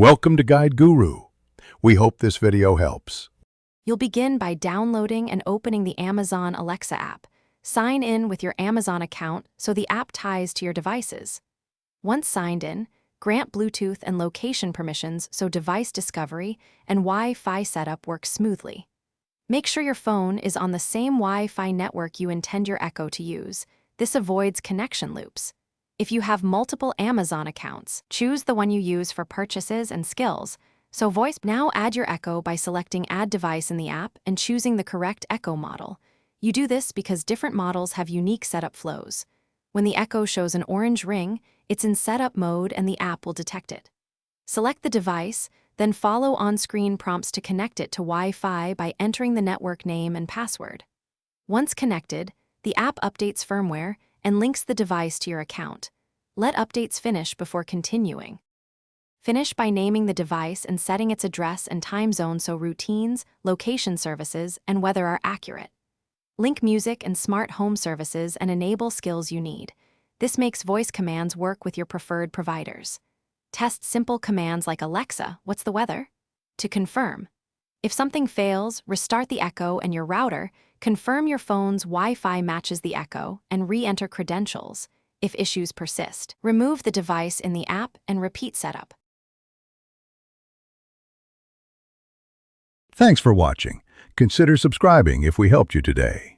Welcome to Guide Guru. We hope this video helps. You'll begin by downloading and opening the Amazon Alexa app. Sign in with your Amazon account so the app ties to your devices. Once signed in, grant Bluetooth and location permissions so device discovery and Wi-Fi setup works smoothly. Make sure your phone is on the same Wi-Fi network you intend your Echo to use. This avoids connection loops. If you have multiple Amazon accounts, choose the one you use for purchases and skills. So now add your Echo by selecting Add Device in the app and choosing the correct Echo model. You do this because different models have unique setup flows. When the Echo shows an orange ring, it's in setup mode and the app will detect it. Select the device, then follow on-screen prompts to connect it to Wi-Fi by entering the network name and password. Once connected, the app updates firmware and links the device to your account. Let updates finish before continuing. Finish by naming the device and setting its address and time zone so routines, location services, and weather are accurate. Link music and smart home services and enable skills you need. This makes voice commands work with your preferred providers. Test simple commands like Alexa, what's the weather? To confirm. If something fails, restart the Echo and your router, confirm your phone's Wi-Fi matches the Echo, and re-enter credentials. If issues persist, remove the device in the app and repeat setup. Thanks for watching. Consider subscribing if we helped you today.